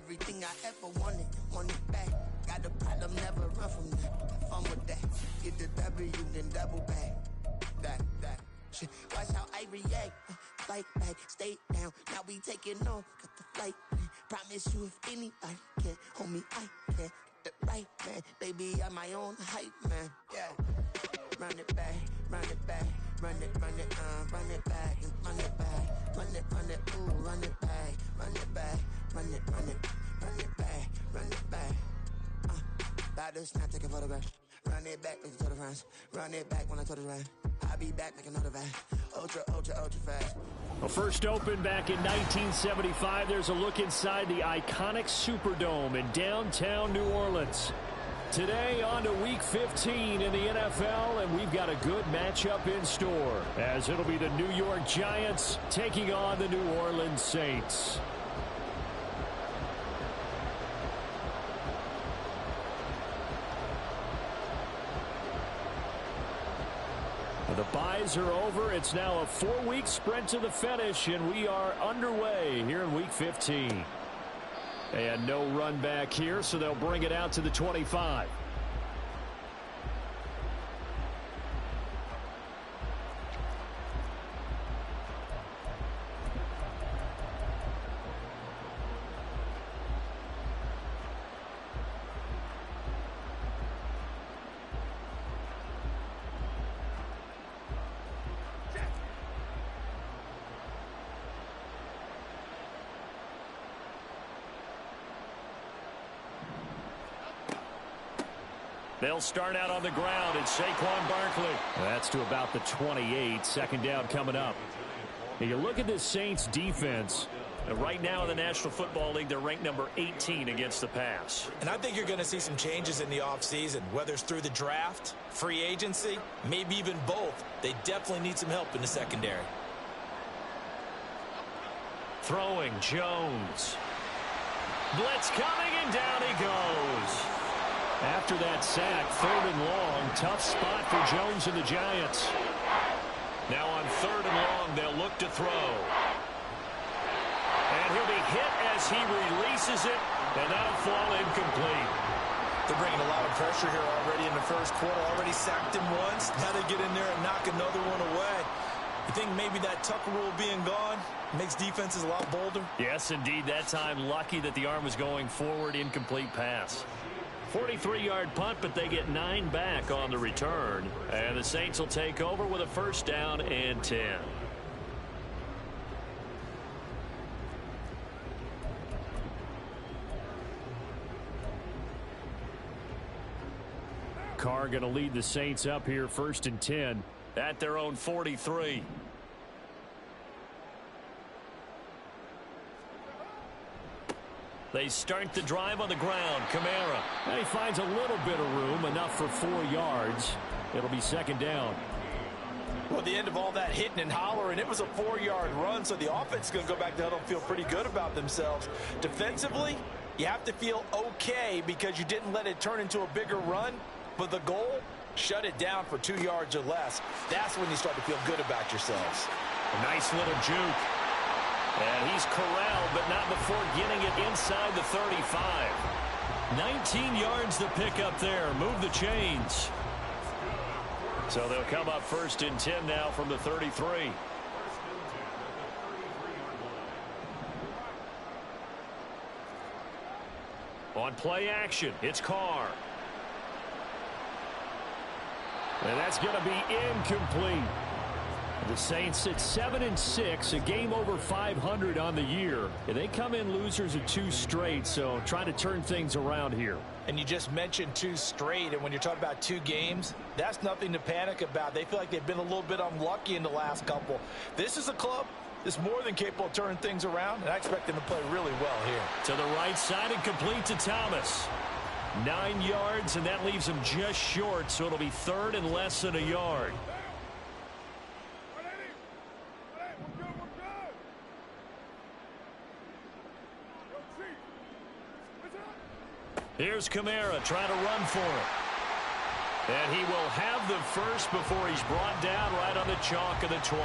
everything I ever wanted, want it back. Got a problem, never run from that. Have fun with that. Get the W, then double back. That. Shit. Watch how I react. Fight back, stay down. Now we taking off, got the flight plan. Promise you if anybody can, homie, I can. Get the right man, baby, I'm my own hype man. Yeah. Run it back, run it back, run it back, and run it back, run it, ooh, run it back, run it back, run it back, run it back. About to snap, take a photograph. Run it back, make it to the friends. Run it back when I told it right. I'll be back, make another van. Ultra fast. Well, first opened back in 1975. There's a look inside the iconic Superdome in downtown New Orleans. Today on to Week 15 in the NFL, and we've got a good matchup in store, as it'll be the New York Giants taking on the New Orleans Saints. The byes are over. It's now a 4-week sprint to the finish, and we are underway here in Week 15. And no run back here, so they'll bring it out to the 25. They'll start out on the ground. It's Saquon Barkley. That's to about the 28. Second down coming up. Now you look at this Saints defense. Right now in the National Football League, they're ranked number 18 against the pass. And I think you're going to see some changes in the offseason, whether it's through the draft, free agency, maybe even both. They definitely need some help in the secondary. Throwing, Jones. Blitz coming, and down he goes. After that sack, third and long, tough spot for Jones and the Giants. Now on third and long, they'll look to throw. And he'll be hit as he releases it, and that'll fall incomplete. They're bringing a lot of pressure here already in the first quarter. Already sacked him once. Now they get in there and knock another one away. You think maybe that Tucker rule being gone makes defenses a lot bolder? Yes, indeed. That time, lucky that the arm was going forward, incomplete pass. 43-yard punt, but they get 9 back on the return. And the Saints will take over with a first down and 10. Carr going to lead the Saints up here, first and 10 at their own 43. They start the drive on the ground. Kamara. And he finds a little bit of room, enough for 4 yards. It'll be second down. Well, at the end of all that hitting and hollering, it was a 4-yard run, so the offense is going to go back to huddle and feel pretty good about themselves. Defensively, you have to feel okay because you didn't let it turn into a bigger run, but the goal, shut it down for 2 yards or less. That's when you start to feel good about yourselves. A nice little juke. And he's corralled, but not before getting it inside the 35. 19 yards to pick up there. Move the chains. So they'll come up first and 10 now from the 33. On play action, it's Carr. And that's going to be incomplete. The Saints at 7-6, a game over 500 on the year. And they come in losers of 2 straight, so trying to turn things around here. And you just mentioned 2 straight, and when you're talking about 2 games, that's nothing to panic about. They feel like they've been a little bit unlucky in the last couple. This is a club that's more than capable of turning things around, and I expect them to play really well here. To the right side and complete to Thomas. 9 yards, and that leaves him just short, so it'll be third and less than a yard. Here's Kamara trying to run for it. And he will have the first before he's brought down right on the chalk of the 20.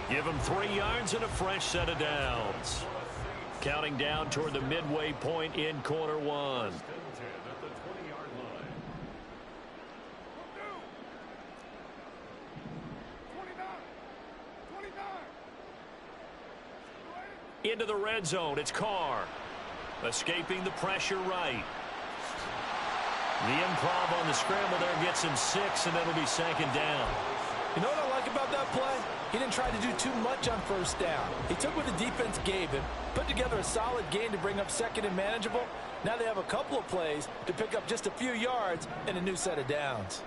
Give him 3 yards and a fresh set of downs. Counting down toward the midway point in quarter one. Into the red zone, it's Carr. Escaping the pressure right. The improv on the scramble there gets him 6, and it'll be second down. You know what I like about that play? He didn't try to do too much on first down. He took what the defense gave him, put together a solid gain to bring up second and manageable. Now they have a couple of plays to pick up just a few yards and a new set of downs.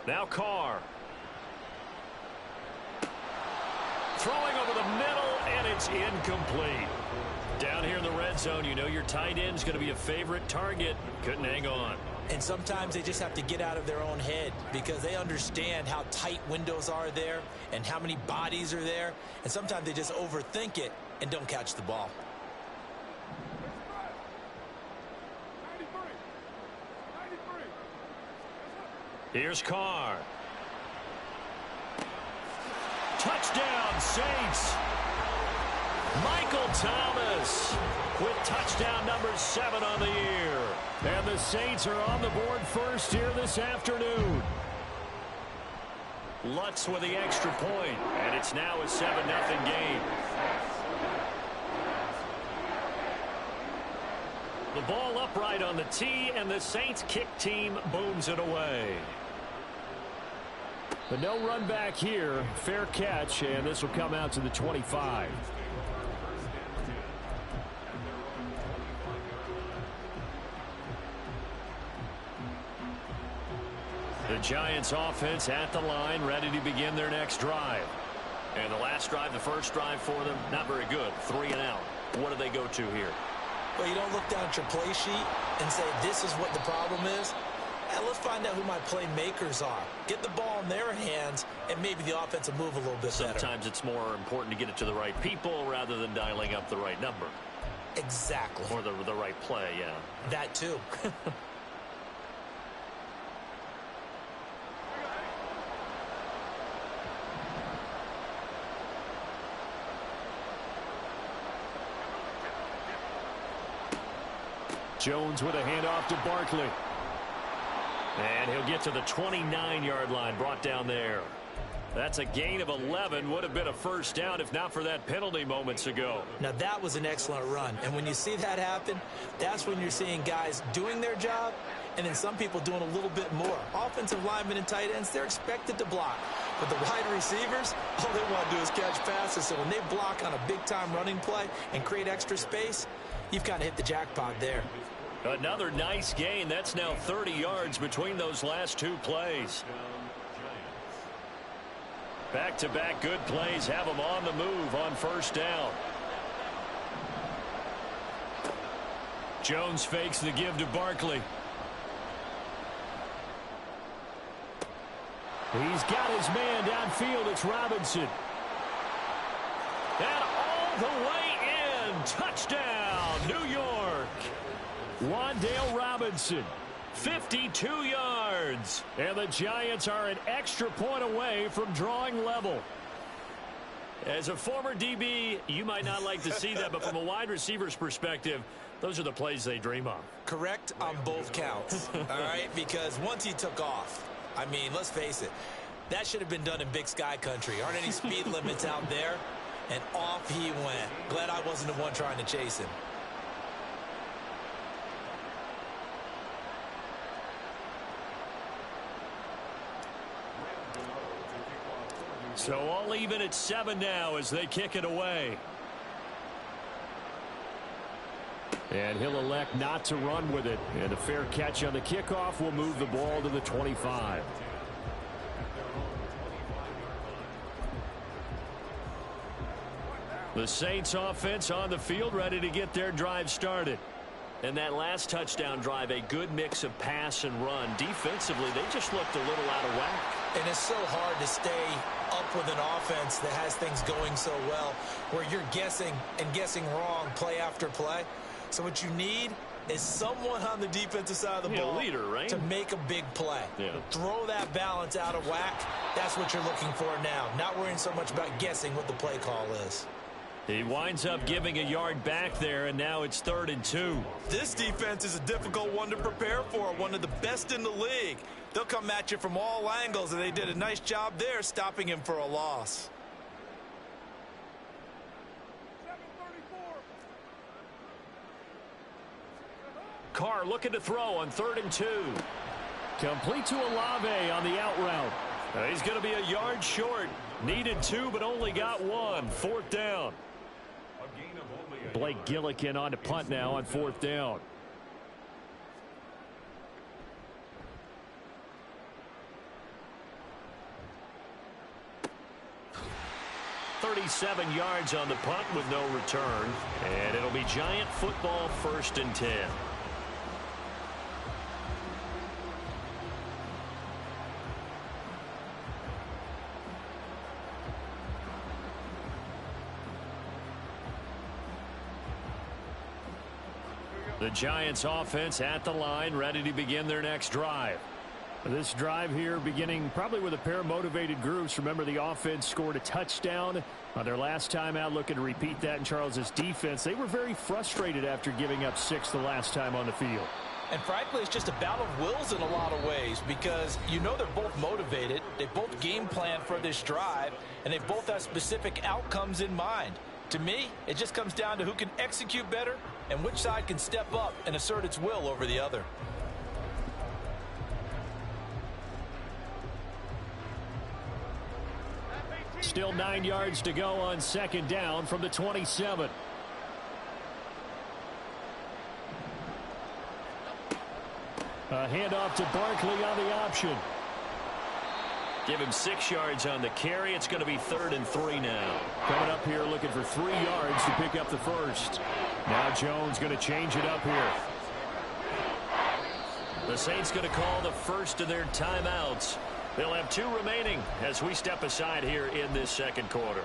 Now Carr. Throwing over the middle, and it's incomplete. Down here in the red zone, you know your tight end's going to be a favorite target. Couldn't hang on. And sometimes they just have to get out of their own head because they understand how tight windows are there and how many bodies are there. And sometimes they just overthink it and don't catch the ball. Here's Carr. Touchdown, Saints. Michael Thomas with touchdown number 7 on the year. And the Saints are on the board first here this afternoon. Lutz with the extra point, and it's now a 7-0 game. The ball upright on the tee, and the Saints kick team booms it away. But no run back here. Fair catch, and this will come out to the 25. The Giants offense at the line, ready to begin their next drive. And the last drive, the first drive for them, not very good. 3 and out. What do they go to here? Well, you don't look down at your play sheet and say, this is what the problem is. And let's find out who my playmakers are. Get the ball in their hands, and maybe the offense will move a little bit better. Sometimes it's more important to get it to the right people rather than dialing up the right number. Exactly. Or the right play, yeah. That too. Jones with a handoff to Barkley. And he'll get to the 29-yard line, brought down there. That's a gain of 11. Would have been a first down if not for that penalty moments ago. Now, that was an excellent run. And when you see that happen, that's when you're seeing guys doing their job and then some people doing a little bit more. Offensive linemen and tight ends, they're expected to block. But the wide receivers, all they want to do is catch passes. So when they block on a big-time running play and create extra space, you've kind of hit the jackpot there. Another nice gain. That's now 30 yards between those last 2 plays. Back-to-back good plays have them on the move on first down. Jones fakes the give to Barkley. He's got his man downfield. It's Robinson. And all the way in. Touchdown, New York. Wan'Dale Robinson, 52 yards. And the Giants are an extra point away from drawing level. As a former DB, you might not like to see that, but from a wide receiver's perspective, those are the plays they dream of. Correct on both counts, all right? Because once he took off, I mean, let's face it, that should have been done in Big Sky country. Aren't any speed limits out there? And off he went. Glad I wasn't the one trying to chase him. So all even at 7 now as they kick it away. And he'll elect not to run with it. And a fair catch on the kickoff will move the ball to the 25. The Saints offense on the field ready to get their drive started. And that last touchdown drive, a good mix of pass and run. Defensively, they just looked a little out of whack. And it's so hard to stay up with an offense that has things going so well, where you're guessing and guessing wrong play after play. So what you need is someone on the defensive side of the ball leader, right? to make a big play. Yeah. Throw that balance out of whack. That's what you're looking for now. Not worrying so much about guessing what the play call is. He winds up giving a yard back there, and now it's 3rd and 2. This defense is a difficult one to prepare for, one of the best in the league. They'll come at you from all angles, and they did a nice job there stopping him for a loss. Carr looking to throw on 3rd and 2. Complete to Olave on the out route. He's going to be a yard short. Needed 2, but only got 1. 4th down. Blake Gillikin on to punt now on 4th down. .37 yards on the punt with no return. And it'll be Giant football, 1st and 10. The Giants offense at the line, ready to begin their next drive. This drive here beginning probably with a pair of motivated groups. Remember, the offense scored a touchdown on their last time out, looking to repeat that in Charles's defense. They were very frustrated after giving up 6 the last time on the field. And frankly, it's just a battle of wills in a lot of ways, because you know they're both motivated, they both game plan for this drive, and they both have specific outcomes in mind. To me, it just comes down to who can execute better and which side can step up and assert its will over the other. Still 9 yards to go on 2nd down from the 27. A handoff to Barkley on the option. Give him 6 yards on the carry. It's going to be 3rd and 3 now. Coming up here looking for 3 yards to pick up the first. Now Jones going to change it up here. The Saints going to call the first of their timeouts. They'll have 2 remaining as we step aside here in this 2nd quarter.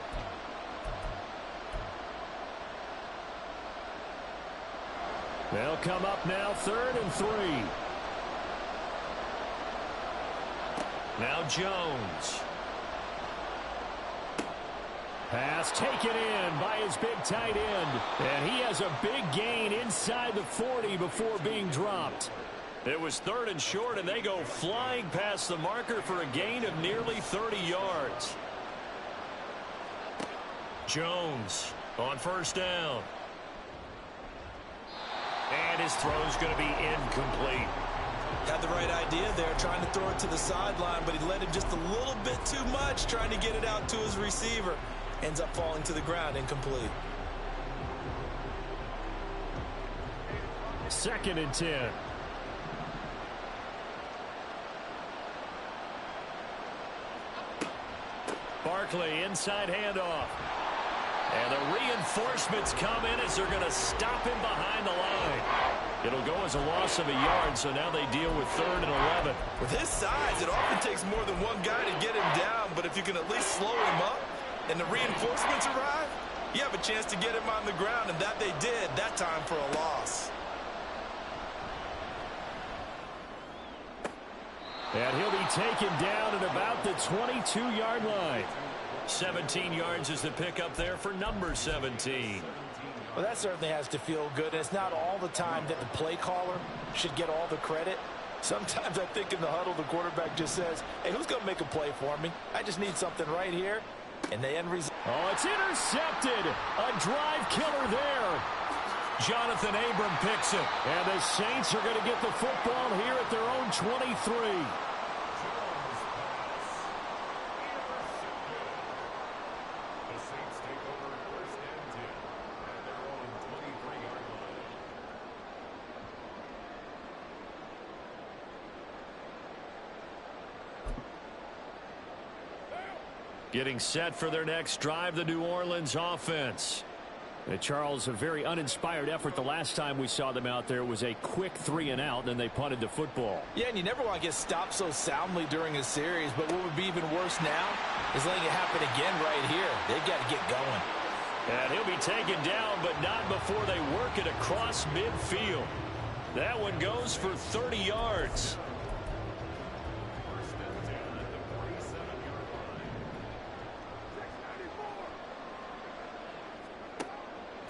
They'll come up now 3rd and 3. Now Jones. Pass taken in by his big tight end. And he has a big gain inside the 40 before being dropped. It was 3rd and short, and they go flying past the marker for a gain of nearly 30 yards. Jones on 1st down. And his throw's going to be incomplete. Had the right idea there, trying to throw it to the sideline, but he led him just a little bit too much, trying to get it out to his receiver. Ends up falling to the ground, incomplete. 2nd and 10. Barkley, inside handoff. And the reinforcements come in as they're going to stop him behind the line. It'll go as a loss of a yard, so now they deal with 3rd and 11. With his size, it often takes more than one guy to get him down, but if you can at least slow him up and the reinforcements arrive, you have a chance to get him on the ground, and that they did that time for a loss. And he'll be taken down at about the 22-yard line. 17 yards is the pickup there for number 17. Well, that certainly has to feel good. And it's not all the time that the play caller should get all the credit. Sometimes I think in the huddle, the quarterback just says, hey, who's going to make a play for me? I just need something right here. And the end result. Oh, it's intercepted. A drive killer there. Jonathan Abram picks it. And the Saints are going to get the football here at their own 23. Getting set for their next drive, the New Orleans offense. Charles, a very uninspired effort the last time we saw them out there. Was a quick 3 and out, and then they punted the football. Yeah, and you never want to get stopped so soundly during a series, but what would be even worse now is letting it happen again right here. They've got to get going. And he'll be taken down, but not before they work it across midfield. That one goes for 30 yards.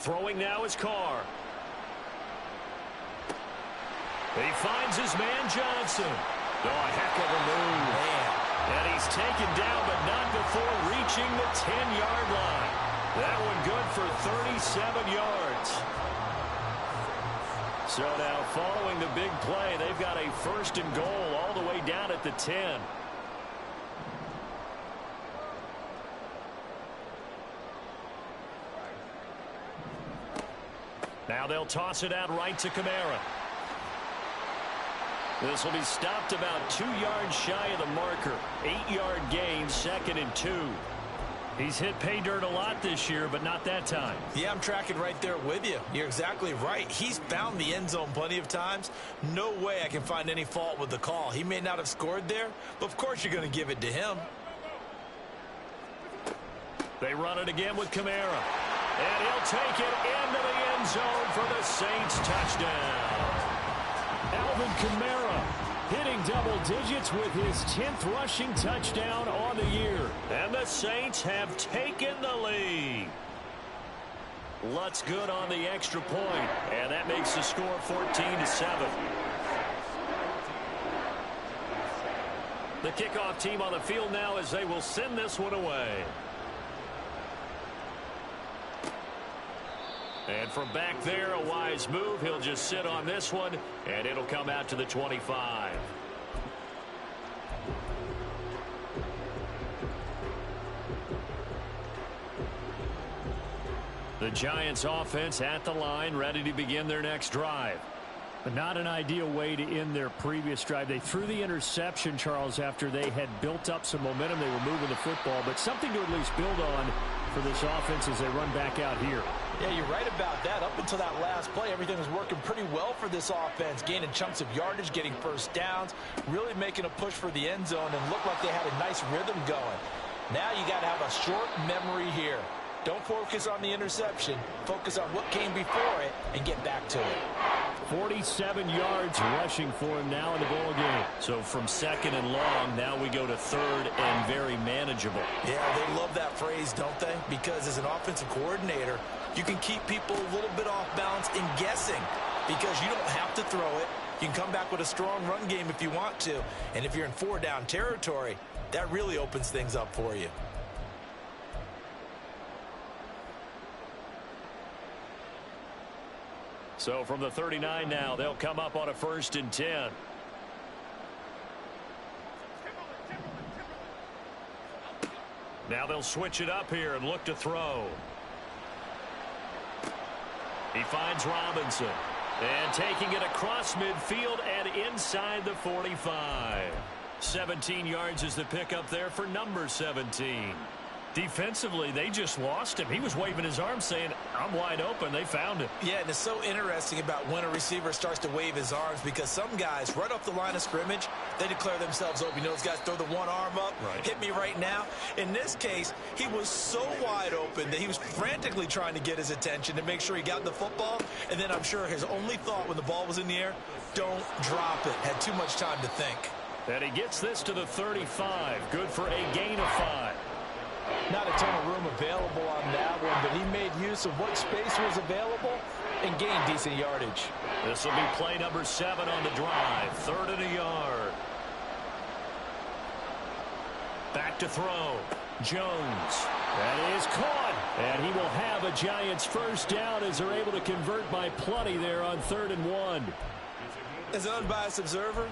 Throwing now is Carr. He finds his man Johnson. Oh, a heck of a move. Man. And he's taken down, but not before reaching the 10-yard line. That one good for 37 yards. So now following the big play, they've got a first and goal all the way down at the 10. Now they'll toss it out right to Kamara. This will be stopped about 2 yards shy of the marker. 8-yard gain, 2nd and 2. He's hit pay dirt a lot this year, but not that time. Yeah, I'm tracking right there with you. You're exactly right. He's found the end zone plenty of times. No way I can find any fault with the call. He may not have scored there, but of course you're going to give it to him. They run it again with Kamara. And he'll take it into the end zone for the Saints touchdown. Alvin Kamara hitting double digits with his 10th rushing touchdown on the year. And the Saints have taken the lead. Lutz good on the extra point, and that makes the score 14-7. The kickoff team on the field now as they will send this one away. And from back there, a wise move. He'll just sit on this one, and it'll come out to the 25. The Giants offense at the line, ready to begin their next drive. But not an ideal way to end their previous drive. They threw the interception, Charles, after they had built up some momentum. They were moving the football, but something to at least build on for this offense as they run back out here. Yeah, you're right about that. Up until that last play, everything was working pretty well for this offense, gaining chunks of yardage, getting first downs, really making a push for the end zone, and looked like they had a nice rhythm going. Now you got to have a short memory here. Don't focus on the interception. Focus on what came before it and get back to it. 47 yards rushing for him now in the ball game. So from 2nd and long, now we go to 3rd and very manageable. Yeah, they love that phrase, don't they? Because as an offensive coordinator, you can keep people a little bit off balance in guessing because you don't have to throw it. You can come back with a strong run game if you want to. And if you're in 4-down territory, that really opens things up for you. So from the 39 now, they'll come up on a 1st and 10. Now they'll switch it up here and look to throw. He finds Robinson. And taking it across midfield and inside the 45. 17 yards is the pickup there for number 17. Defensively, they just lost him. He was waving his arms saying, I'm wide open. They found him. Yeah, and it's so interesting about when a receiver starts to wave his arms because some guys, right off the line of scrimmage, they declare themselves open. You know, those guys throw the one arm up, hit me right now. In this case, he was so wide open that he was frantically trying to get his attention to make sure he got the football. And then I'm sure his only thought when the ball was in the air, don't drop it. Had too much time to think. And he gets this to the 35. Good for a gain of 5. Not a ton of room available on that one, but he made use of what space was available and gained decent yardage. This will be play number 7 on the drive. 3rd and a yard. Back to throw. Jones. That is caught. And he will have a Giants first down as they're able to convert by plenty there on 3rd and 1. As an unbiased observer,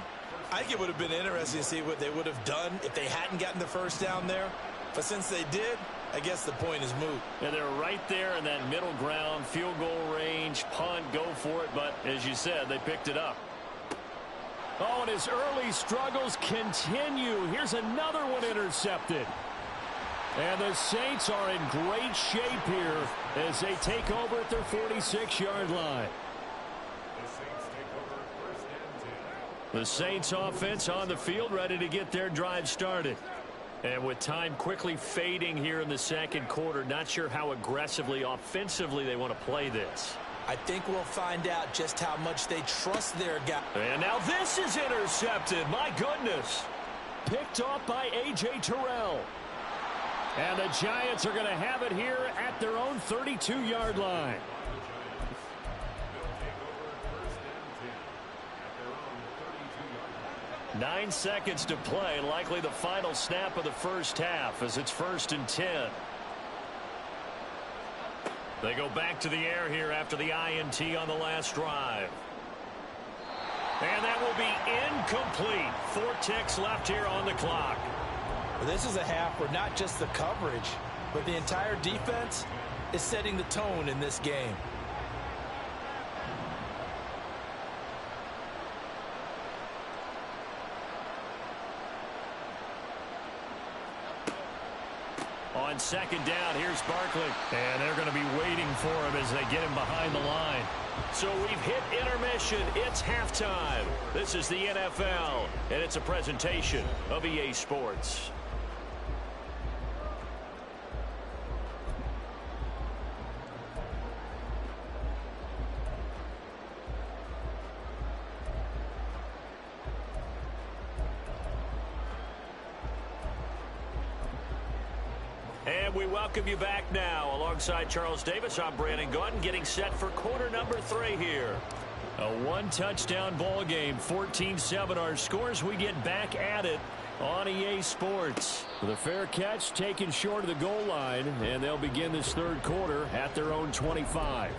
I think it would have been interesting to see what they would have done if they hadn't gotten the first down there. But since they did, I guess the point is moot. And they're right there in that middle ground, field goal range, punt, go for it. But as you said, they picked it up. Oh, and his early struggles continue. Here's another one intercepted. And the Saints are in great shape here as they take over at their 46-yard line. The Saints offense on the field ready to get their drive started. And with time quickly fading here in the 2nd quarter, not sure how aggressively, offensively they want to play this. I think we'll find out just how much they trust their guy. And now this is intercepted. My goodness. Picked off by A.J. Terrell. And the Giants are going to have it here at their own 32-yard line. 9 seconds to play, likely the final snap of the first half as it's 1st and 10. They go back to the air here after the INT on the last drive. And that will be incomplete. 4 ticks left here on the clock. This is a half where not just the coverage, but the entire defense is setting the tone in this game. On 2nd down, here's Barkley. And they're going to be waiting for him as they get him behind the line. So we've hit intermission. It's halftime. This is the NFL, and it's a presentation of EA Sports. And we welcome you back now. Alongside Charles Davis, I'm Brandon Gaudin, getting set for quarter number 3 here. A 1-touchdown ball game, 14-7 our scores. We get back at it on EA Sports. The fair catch taken short of the goal line, and they'll begin this 3rd quarter at their own 25.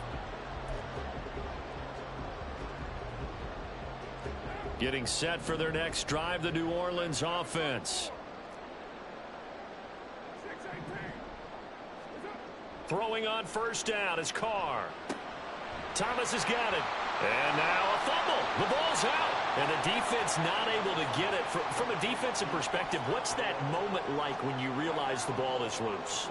Getting set for their next drive, the New Orleans offense. Throwing on 1st down is Carr. Thomas has got it. And now a fumble. The ball's out. And the defense not able to get it. From a defensive perspective, what's that moment like when you realize the ball is loose?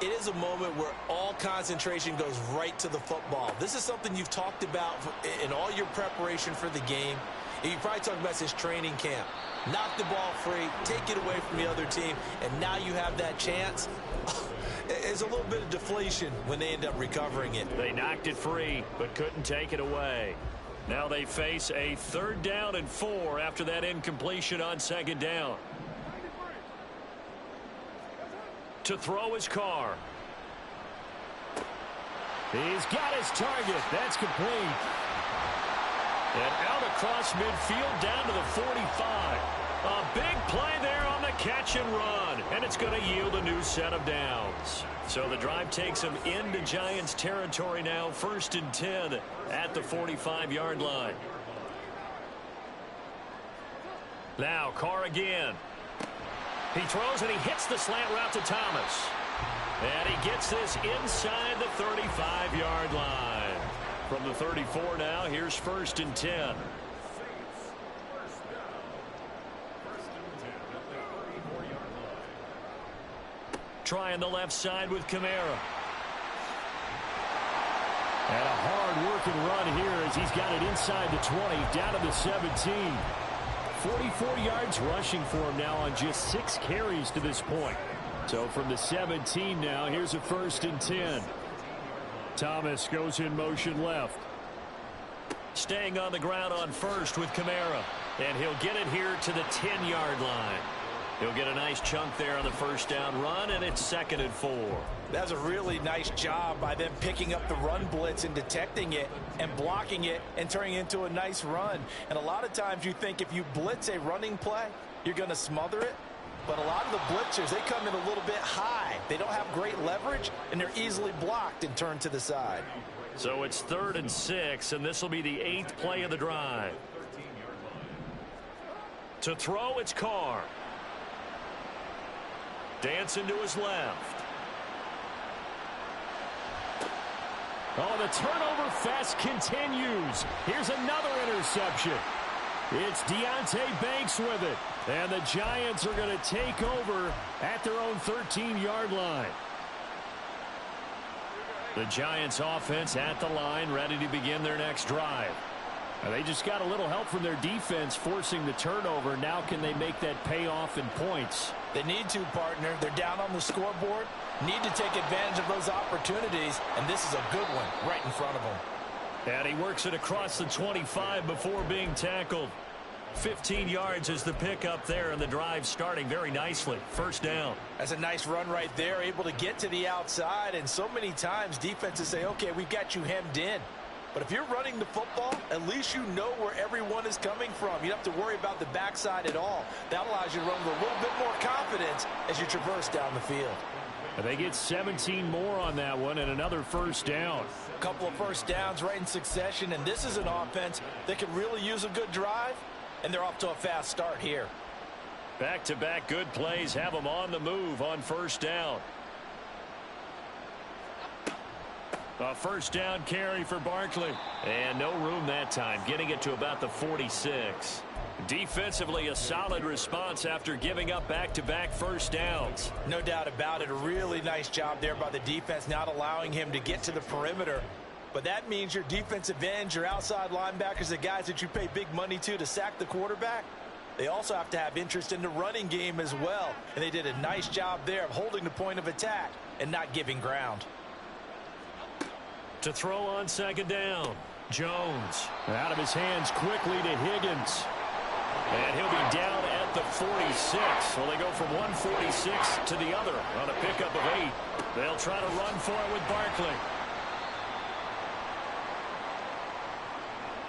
It is a moment where all concentration goes right to the football. This is something you've talked about in all your preparation for the game. And you probably talked about this training camp. Knock the ball free, take it away from the other team, and now you have that chance. It's a little bit of deflation when they end up recovering it. They knocked it free, but couldn't take it away. Now they face a 3rd down and 4 after that incompletion on 2nd down. To throw his Carr. He's got his target. That's complete. And out across midfield down to the 45. A big play there on the catch and run. And it's going to yield a new set of downs. So the drive takes them into Giants territory now. 1st and 10 at the 45-yard line. Now Carr again. He throws and he hits the slant route to Thomas. And he gets this inside the 35-yard line. From the 34 now, here's 1st and 10. Trying the left side with Kamara. And a hard-working run here as he's got it inside the 20, down to the 17. 44 yards rushing for him now on just 6 carries to this point. So from the 17 now, here's a 1st and 10. Thomas goes in motion left. Staying on the ground on 1st with Kamara. And he'll get it here to the 10-yard line. He'll get a nice chunk there on the 1st down run, and it's 2nd and 4. That's a really nice job by them picking up the run blitz and detecting it and blocking it and turning it into a nice run. And a lot of times you think if you blitz a running play, you're going to smother it. But a lot of the blitzers, they come in a little bit high. They don't have great leverage, and they're easily blocked and turned to the side. So it's 3rd and 6, and this will be the 8th play of the drive. To throw, it's Carr. Dancing to his left. Oh, the turnover fest continues. Here's another interception. It's Deonte Banks with it. And the Giants are going to take over at their own 13-yard line. The Giants offense at the line, ready to begin their next drive. And they just got a little help from their defense forcing the turnover. Now can they make that pay off in points? They need to, partner. They're down on the scoreboard. Need to take advantage of those opportunities. And this is a good one right in front of them. And he works it across the 25 before being tackled. 15 yards is the pickup there, and the drive starting very nicely. 1st down. That's a nice run right there, able to get to the outside. And so many times defenses say, okay, we've got you hemmed in. But if you're running the football, at least you know where everyone is coming from. You don't have to worry about the backside at all. That allows you to run with a little bit more confidence as you traverse down the field. And they get 17 more on that one and another first down. A couple of first downs right in succession, and this is an offense that could really use a good drive, and they're off to a fast start here. Back-to-back good plays have them on the move on first down. A first down carry for Barkley. And no room that time, getting it to about the 46. Defensively, a solid response after giving up back-to-back first downs. No doubt about it. A really nice job there by the defense, not allowing him to get to the perimeter. But that means your defensive ends, your outside linebackers, the guys that you pay big money to sack the quarterback, they also have to have interest in the running game as well. And they did a nice job there of holding the point of attack and not giving ground. To throw on second down, Jones. Out of his hands quickly to Higgins. And he'll be down at the 46. So they go from 146 to the other on a pickup of 8. They'll try to run for it with Barkley.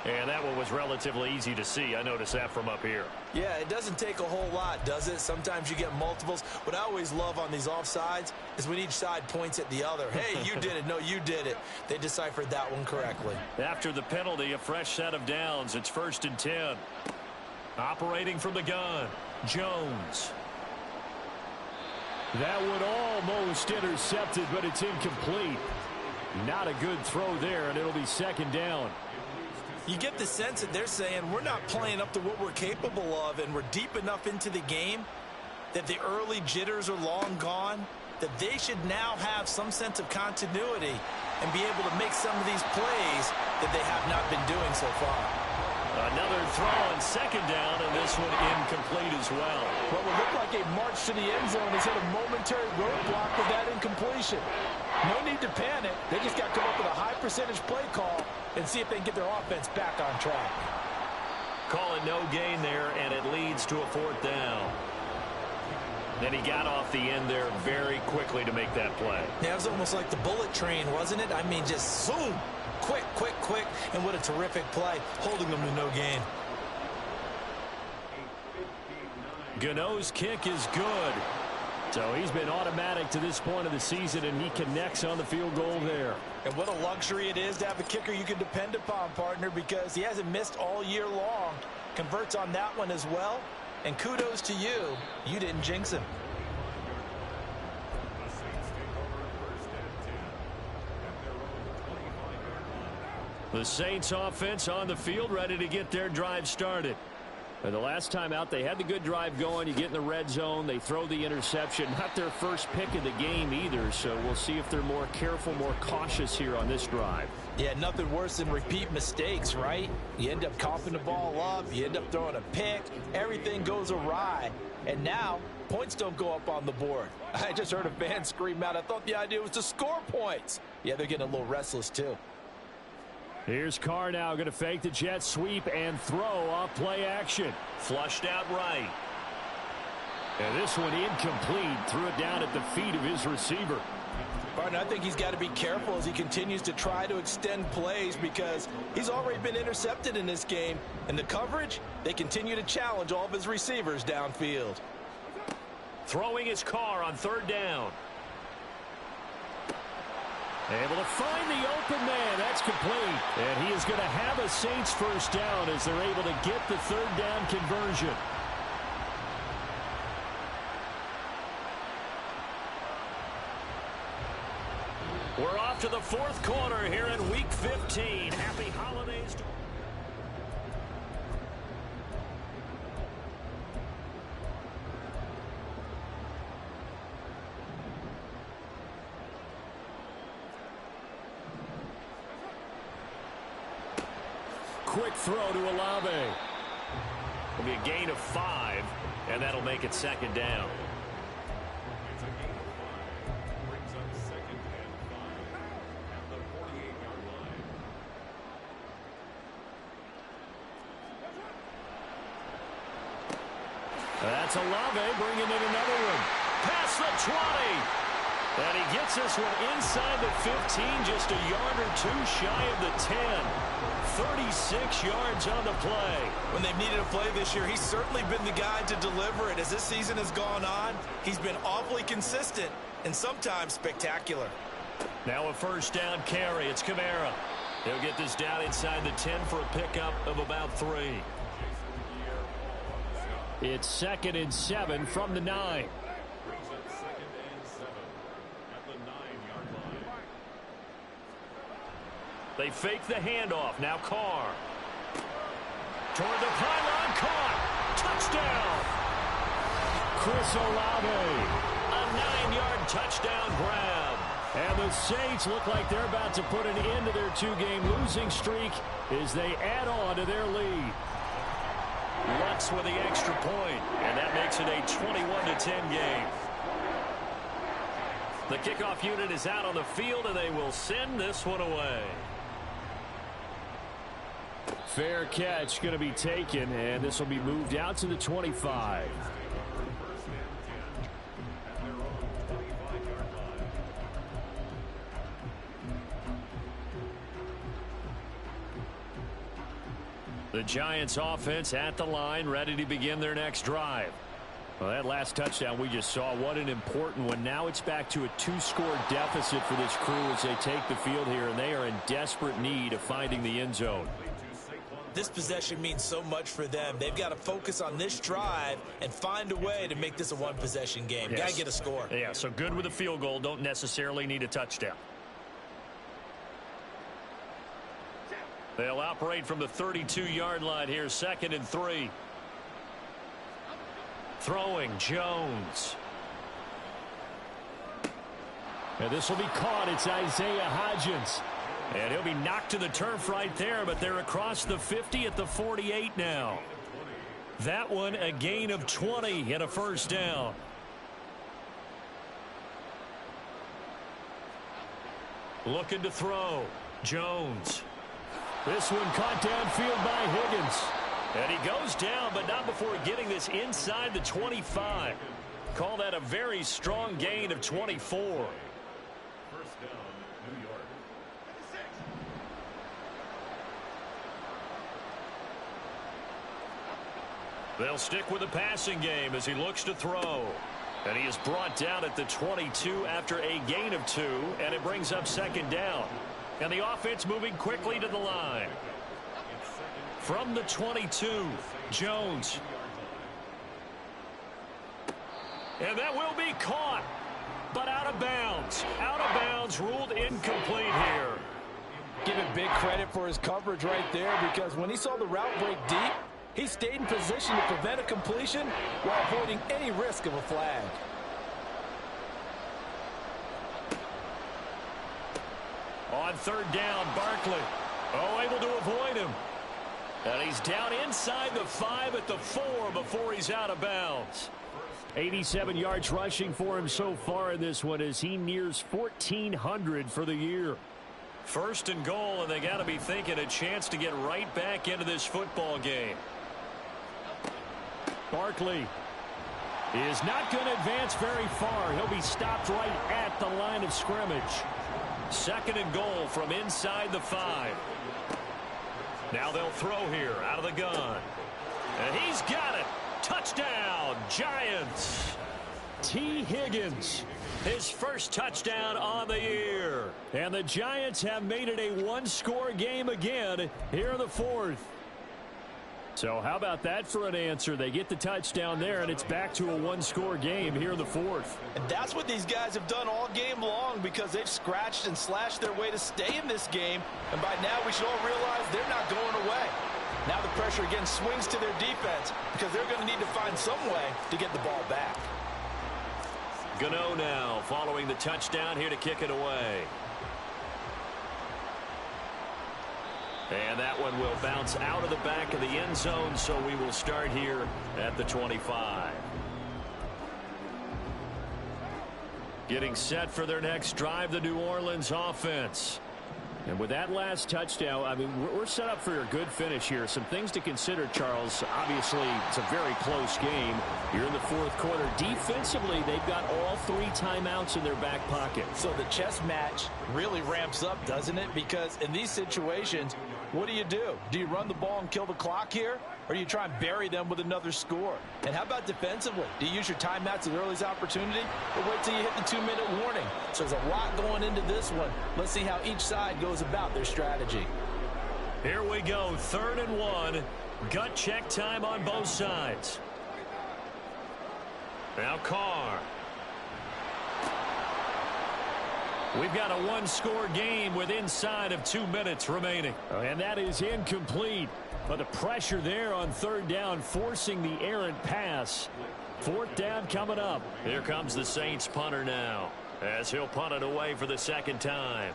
And that one was relatively easy to see. I noticed that from up here. Yeah, it doesn't take a whole lot, does it? Sometimes you get multiples. What I always love on these offsides is when each side points at the other. Hey, you did it. No, you did it. They deciphered that one correctly. After the penalty, a fresh set of downs. It's 1st and 10. Operating from the gun, Jones. That one almost intercepted, but it's incomplete. Not a good throw there, and it'll be second down. You get the sense that they're saying we're not playing up to what we're capable of, and we're deep enough into the game that the early jitters are long gone, that they should now have some sense of continuity and be able to make some of these plays that they have not been doing so far. Another throw on second down, and this one incomplete as well. What would look like a march to the end zone has hit a momentary roadblock with that incompletion. No need to panic. They just got to come up with a high percentage play call and see if they can get their offense back on track. Call it no gain there, and it leads to a 4th down. Then he got off the end there very quickly to make that play. Yeah, it was almost like the bullet train, wasn't it? I mean, just zoom. Quick, quick, quick. And what a terrific play, holding them to no gain. Gano's kick is good. So he's been automatic to this point of the season, and he connects on the field goal there. And what a luxury it is to have a kicker you can depend upon, partner, because he hasn't missed all year long. Converts on that one as well. And kudos to you. You didn't jinx him. The Saints offense on the field, ready to get their drive started. And the last time out, they had the good drive going. You get in the red zone, they throw the interception. Not their first pick of the game either, so we'll see if they're more careful, more cautious here on this drive. Yeah, nothing worse than repeat mistakes, right? You end up coughing the ball up, you end up throwing a pick, everything goes awry. And now, points don't go up on the board. I just heard a fan scream out, I thought the idea was to score points. Yeah, they're getting a little restless too. Here's Carr now going to fake the jet sweep and throw off play action. Flushed out right. And this one incomplete. Threw it down at the feet of his receiver. Partner, I think he's got to be careful as he continues to try to extend plays because he's already been intercepted in this game. And the coverage, they continue to challenge all of his receivers downfield. Throwing his Carr on 3rd down. Able to find the open man. That's complete. And he is going to have a Saints first down as they're able to get the 3rd down conversion. We're off to the 4th quarter here in Week 15. Happy holidays to... Quick throw to Olave. It'll be a gain of 5, and that'll make it 2nd down. That's Olave bringing in another one. Past the 20. And he gets this one inside the 15, just a yard or two shy of the 10. 36 yards on the play. When they've needed a play this year, he's certainly been the guy to deliver it. As this season has gone on, he's been awfully consistent and sometimes spectacular. Now a first down carry. It's Kamara. He'll get this down inside the 10 for a pickup of about 3. It's 2nd and 7 from the 9. They fake the handoff. Now Carr. Toward the pylon. Caught. Touchdown. Chris Olave. A 9-yard touchdown grab. And the Saints look like they're about to put an end to their 2-game losing streak as they add on to their lead. Lux with the extra point, and that makes it a 21-10 game. The kickoff unit is out on the field, and they will send this one away. Fair catch going to be taken, and this will be moved out to the 25. The Giants offense at the line, ready to begin their next drive. Well, that last touchdown we just saw, what an important one. Now it's back to a 2-score deficit for this crew as they take the field here, and they are in desperate need of finding the end zone. This possession means so much for them. They've got to focus on this drive and find a way to make this a one-possession game. Yes. Got to get a score. Yeah, so good with a field goal. Don't necessarily need a touchdown. They'll operate from the 32-yard line here, 2nd and 3. Throwing, Jones. And this will be caught. It's Isaiah Hodgins. And he'll be knocked to the turf right there, but they're across the 50 at the 48 now. That one a gain of 20 and a first down. Looking to throw. Jones. This one caught downfield by Higgins. And he goes down, but not before getting this inside the 25. Call that a very strong gain of 24. First down, New York. They'll stick with the passing game as he looks to throw. And he is brought down at the 22 after a gain of 2, and it brings up 2nd down. And the offense moving quickly to the line. From the 22, Jones. And that will be caught, but out of bounds. Out of bounds, ruled incomplete here. Give him big credit for his coverage right there, because when he saw the route break deep, he stayed in position to prevent a completion while avoiding any risk of a flag. On 3rd down, Barkley. Oh, able to avoid him. And he's down inside the 5 at the 4 before he's out of bounds. 87 yards rushing for him so far in this one as he nears 1,400 for the year. 1st and goal, and they got to be thinking a chance to get right back into this football game. Barkley is not going to advance very far. He'll be stopped right at the line of scrimmage. 2nd and goal from inside the 5. Now they'll throw here out of the gun. And he's got it. Touchdown, Giants. T. Higgins, his first touchdown on the year. And the Giants have made it a 1-score game again here in the 4th. So how about that for an answer? They get the touchdown there, and it's back to a 1-score game here in the 4th. And that's what these guys have done all game long, because they've scratched and slashed their way to stay in this game. And by now we should all realize they're not going away. Now the pressure again swings to their defense, because they're going to need to find some way to get the ball back. Gano now following the touchdown here to kick it away. And that one will bounce out of the back of the end zone, so we will start here at the 25. Getting set for their next drive, the New Orleans offense. And with that last touchdown, I mean, we're set up for a good finish here. Some things to consider, Charles. Obviously, it's a very close game. You're in the fourth quarter. Defensively, they've got all 3 timeouts in their back pocket. So the chess match really ramps up, doesn't it? Because in these situations, what do? Do you run the ball and kill the clock here? Or do you try and bury them with another score? And how about defensively? Do you use your timeouts at the earliest opportunity? Or wait till you hit the 2-minute warning? So there's a lot going into this one. Let's see how each side goes about their strategy. Here we go, 3rd and 1. Gut check time on both sides. Now Carr. We've got a 1-score game with inside of 2 minutes remaining. And that is incomplete. But the pressure there on 3rd down, forcing the errant pass. 4th down coming up. Here comes the Saints punter now, as he'll punt it away for the 2nd time.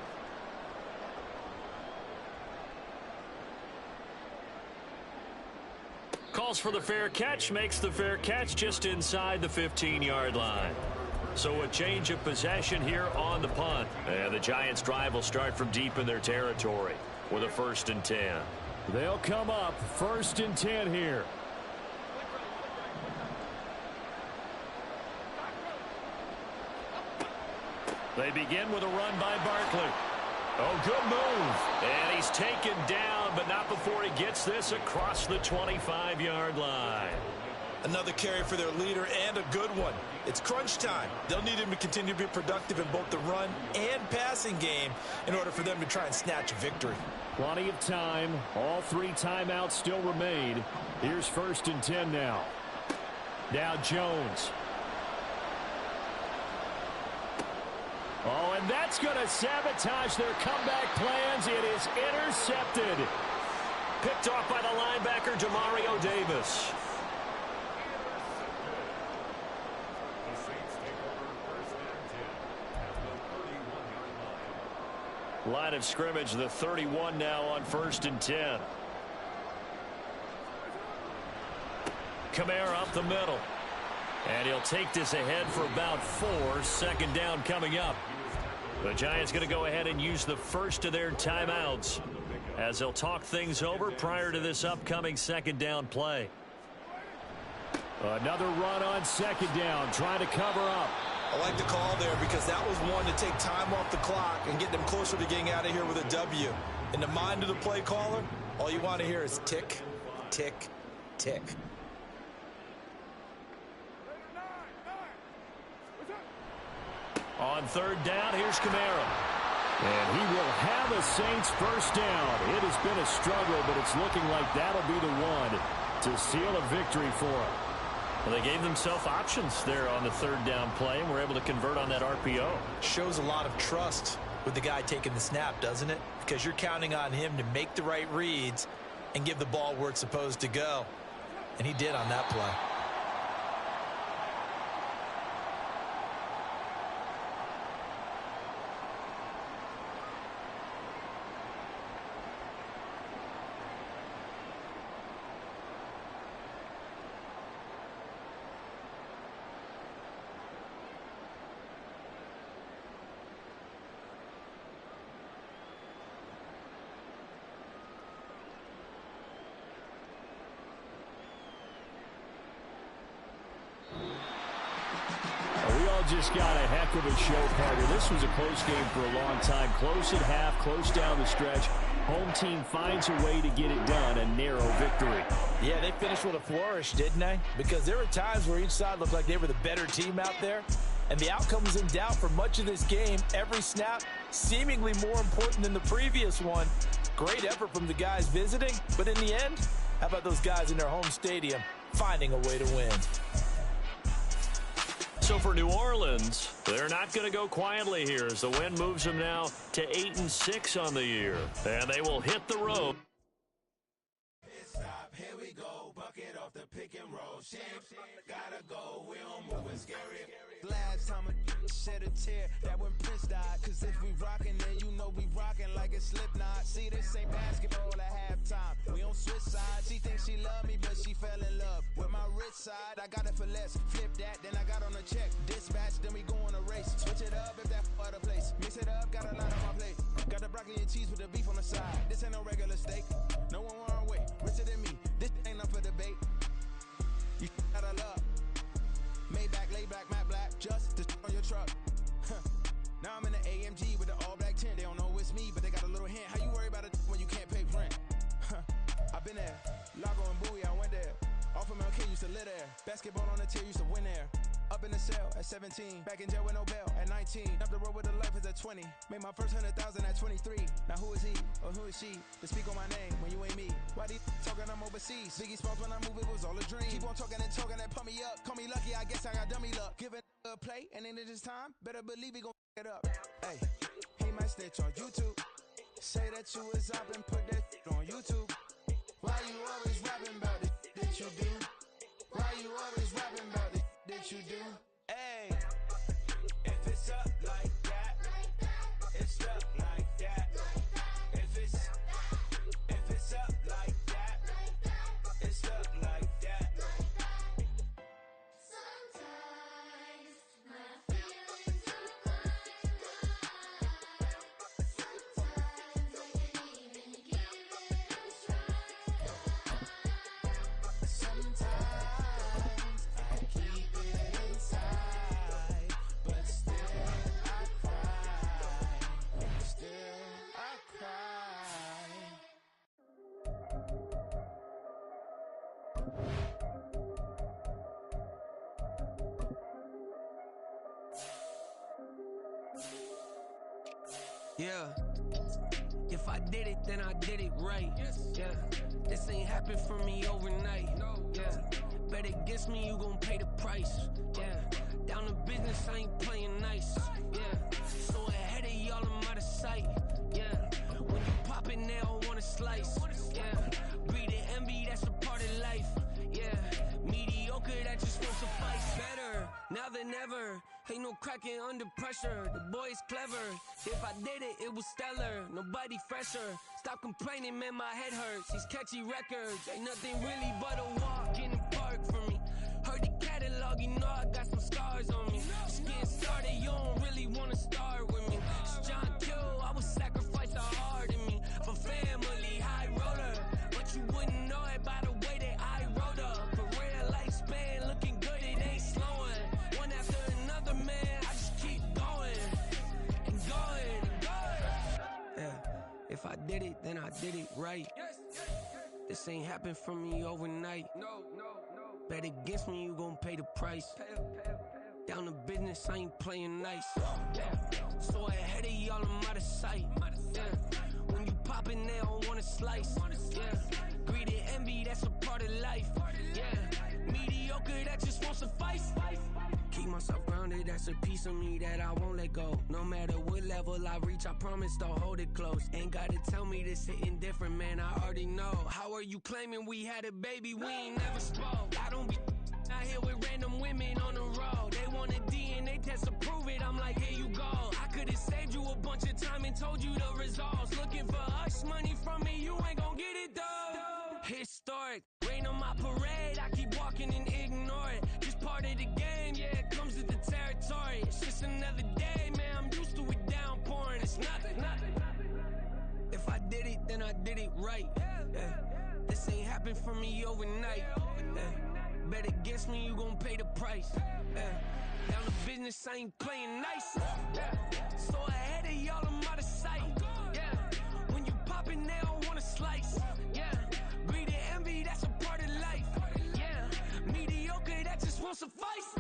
Calls for the fair catch, makes the fair catch just inside the 15-yard line. So a change of possession here on the punt. And the Giants' drive will start from deep in their territory with a 1st and 10. They'll come up 1st and 10 here. They begin with a run by Barkley. Oh, good move. And he's taken down, but not before he gets this across the 25-yard line. Another carry for their leader, and a good one. It's crunch time. They'll need him to continue to be productive in both the run and passing game in order for them to try and snatch a victory. Plenty of time. All 3 timeouts still remain. Here's 1st and 10 now. Now Jones. Oh, and that's going to sabotage their comeback plans. It is intercepted. Picked off by the linebacker, Demario Davis. Line of scrimmage, the 31 now on 1st and 10. Kamara up the middle. And he'll take this ahead for about 4. 2nd down coming up. The Giants going to go ahead and use the first of their timeouts as they'll talk things over prior to this upcoming 2nd down play. Another run on 2nd down, trying to cover up. I like the call there because that was one to take time off the clock and get them closer to getting out of here with a W. In the mind of the play caller, all you want to hear is tick, tick, tick. On 3rd down, here's Kamara. And he will have a Saints 1st down. It has been a struggle, but it's looking like that'll be the one to seal a victory for him. Well, they gave themselves options there on the 3rd down play, and were able to convert on that RPO. Shows a lot of trust with the guy taking the snap, doesn't it? Because you're counting on him to make the right reads and give the ball where it's supposed to go. And he did on that play. Just got a heck of a show, partner. This was a close game for a long time. Close at half, close down the stretch. Home team finds a way to get it done. A narrow victory. Yeah, they finished with a flourish, didn't they? Because there were times where each side looked like they were the better team out there. And the outcome was in doubt for much of this game. Every snap seemingly more important than the previous one. Great effort from the guys visiting. But in the end, how about those guys in their home stadium finding a way to win? So for New Orleans, they're not going to go quietly here as the win moves them now to 8-6 on the year. And they will hit the road. Stop, here we go, bucket off the pick and roll. Gotta go, we don't move, it's scary. Last time a shed a tear, that when Prince died. Cause if we rockin', then you know we rockin' like a Slipknot. See, this ain't basketball at halftime. We on switch sides, she thinks she loved me, but she fell in love with my rich side. I got it for less. Flip that, then I got on a check. Dispatch, then we go on a race. Switch it up if that other place. Mix it up, got a lot on my plate. Got the broccoli and cheese with the beef on the side. This ain't no regular steak. No one wrong way. Richer than me. This ain't up for debate. You got a love. Maybach, lay back, matte black. Just to on your truck. Now I'm in the AMG with the all black tint. They don't know it's me, but they got a little hint. How you worry about it when you can't pay rent? I've been there. Lago and Bowie, I went there. Off of MLK, used to live there. Basketball on the tier, used to win there. Up in the cell at 17. Back in jail with no bail at 19. Up the road with the life is at 20. Made my first 100,000 at 23. Now who is he or who is she to speak on my name when you ain't me? Why these talking I'm overseas? Biggie Smalls when I move, it was all a dream. Keep on talking and pump me up. Call me lucky, I guess I got dummy luck. Give it a play, and then it is time. Better believe he gon' it up. Hey, he might snitch on YouTube. Say that you was up and put that on YouTube. Why you always rapping about it that you do? Why you always rapping about it that you do? Hey, if it's up like that, it's stuck like that. If it's up like that, it's stuck like that. Sometimes my feelings are blind. Sometimes I can't even give it a try. Sometimes I keep it inside, but still I cry. Still I cry. Yeah. If I did it, then I did it right. Yeah. This ain't happened for me overnight. Yeah. Bet against me, you gon' pay the price. Yeah. Down to business, I ain't playing nice. Yeah. So ahead of y'all, I'm out of sight. Yeah. When you pop it, they don't wanna slice. Yeah. Greed and envy, that's a part of life. Yeah. Mediocre, that just won't suffice. Better now than ever. Ain't no cracking under pressure. The boy is clever. If I did it, it was stellar. Nobody fresher. Stop complaining, man, my head hurts. These catchy records ain't nothing really but a walk in the park for me. Heard the catalog, you know I got some scars on me. Just getting started, you don't really wanna start with me. It's John Kill, I would sacrifice a heart in me for family, high roller. But you wouldn't know it by the way that I wrote up. Career lifespan looking good, it ain't slowing. One after another, man, I just keep going and going and going. Yeah, if I did it, then I did it right. This ain't happened for me overnight. Bet against me, you gon' pay the price. Down to business, I ain't playing nice. Yeah. So ahead of y'all, I'm out of sight. Yeah. When you poppin', they don't wanna slice. Yeah. Greed and envy, that's a part of life. Yeah. Mediocre, that just won't suffice. Keep myself grounded, that's a piece of me that I won't let go. No matter what level I reach, I promise to hold it close. Ain't gotta tell me this hitting different, man, I already know. How are you claiming we had a baby, we ain't never spoke? I don't be out here with random women on the road. They want a DNA test to prove it, I'm like, here you go. I could've saved you a bunch of time and told you the results. Looking for hush money from me, you ain't gon' get it though. Historic, rain on my parade, I keep walking and ignore it. Just part of the game, yeah, it comes with the territory. It's just another day, man, I'm used to it downpouring. It's nothing. If I did it, then I did it right. Yeah. This ain't happened for me overnight. Yeah. Bet against me, you gon' pay the price. Yeah. Down to business, I ain't playing nice. Yeah. So ahead of y'all, I'm out of sight. Yeah. When you poppin', they don't wanna slice. Yeah. Greed and envy, that's a part of life. Yeah. Mediocre, that just won't suffice.